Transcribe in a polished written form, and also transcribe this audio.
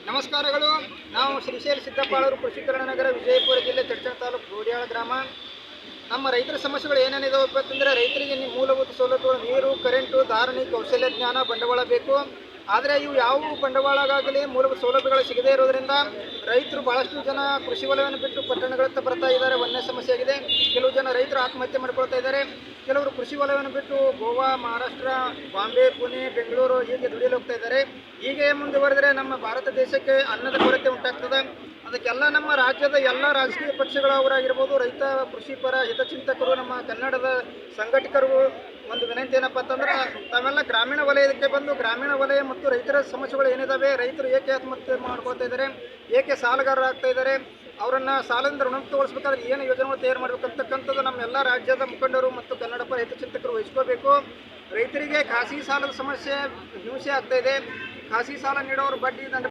ನಮಸ್ಕಾರಗಳು. ನಾವು ಶ್ರೀಶೈಲ ಸಿದ್ದಪ್ಪಾಳೂರು ಕೃಷಿಕರಣ ನಗರ, ವಿಜಯಪುರ ಜಿಲ್ಲೆ, ಚಡ್ಚಣ ತಾಲೂಕು, ಗೋಡಿಯಾಳ ಗ್ರಾಮ. ನಮ್ಮ ರೈತರ ಸಮಸ್ಯೆಗಳು ಏನೇನಿದಾವೆ ಅಂತಂದರೆ, ರೈತರಿಗೆ ಮೂಲಭೂತ ಸೌಲಭ್ಯಗಳು, ನೀರು, ಕರೆಂಟು, ಧಾರಣೆ, ಕೌಶಲ್ಯ ಜ್ಞಾನ, ಬಂಡವಾಳ ಬೇಕು. ಆದರೆ ಇವು ಯಾವ ಬಂಡವಾಳಗಾಗಲಿ ಮೂಲಭೂತ ಸೌಲಭ್ಯಗಳು ಸಿಗದೇ ಇರೋದರಿಂದ ರೈತರು ಭಾಳಷ್ಟು ಜನ ಕೃಷಿ ವಲಯವನ್ನು ಬಿಟ್ಟು ಪಟ್ಟಣಗಳತ್ತ ಬರ್ತಾ ಇದ್ದಾರೆ. ಒಂದೇ ಸಮಸ್ಯೆ ಆಗಿದೆ. ಕೆಲವು ಜನ ರೈತರು ಆತ್ಮಹತ್ಯೆ ಮಾಡ್ಕೊಳ್ತಾ ಇದ್ದಾರೆ. ಕೆಲವರು ಕೃಷಿ ವಲಯವನ್ನು ಬಿಟ್ಟು ಗೋವಾ, ಮಹಾರಾಷ್ಟ್ರ, ಬಾಂಬೆ, ಪುಣೆ, ಬೆಂಗಳೂರು ಹೀಗೆ ದುಡಿಯಲು ಹೋಗ್ತಾ ಇದ್ದಾರೆ. ಹೀಗೆ ಮುಂದುವರೆದರೆ ನಮ್ಮ ಭಾರತ ದೇಶಕ್ಕೆ ಅನ್ನದ ಕೊರತೆ ಉಂಟಾಗ್ತದೆ. ಅದಕ್ಕೆಲ್ಲ ನಮ್ಮ ರಾಜ್ಯದ ಎಲ್ಲ ರಾಜಕೀಯ ಪಕ್ಷಗಳು ಅವರಾಗಿರ್ಬೋದು, ರೈತ ಕೃಷಿ ಪರ ಹಿತಚಿಂತಕರು, ನಮ್ಮ ಕನ್ನಡದ ಸಂಘಟಕರು ಒಂದು ವಿನಂತಿ ಏನಪ್ಪ ಅಂತಂದ್ರೆ, ತಾವೆಲ್ಲ ಗ್ರಾಮೀಣ ವಲಯಕ್ಕೆ ಬಂದು ಗ್ರಾಮೀಣ ವಲಯ ಮತ್ತು ರೈತರ ಸಮಸ್ಯೆಗಳು ಏನಿದಾವೆ, ರೈತರು ಏಕೆ ಆತ್ಮಹತ್ಯೆ ಮಾಡ್ಕೊಳ್ತಾ ಇದ್ದಾರೆ, ಏಕೆ ಸಾಲಗಾರರಾಗ್ತಾ ಇದ್ದಾರೆ, ಅವರನ್ನು ಸಾಲದಿಂದ ಋಣಮುಕ್ತಗೊಳಿಸಬೇಕಾದ್ರೆ ಏನು ಯೋಜನೆಗಳು ತಯಾರು ಮಾಡಬೇಕಂತಕ್ಕಂಥದ್ದು ನಮ್ಮ ಎಲ್ಲ ರಾಜ್ಯದ ಮುಖಂಡರು ಮತ್ತು ಕನ್ನಡ ಪರ ಹಿತಚಿಂತಕರು ವಹಿಸ್ಕೋಬೇಕು. ರೈತರಿಗೆ ಖಾಸಗಿ ಸಾಲದ ಸಮಸ್ಯೆ ಹಿಂಸೆ ಆಗ್ತಾ ಇದೆ. ಖಾಸಗಿ ಸಾಲ ನೀಡೋರು ಬಡ್ಡಿ ದಂಡ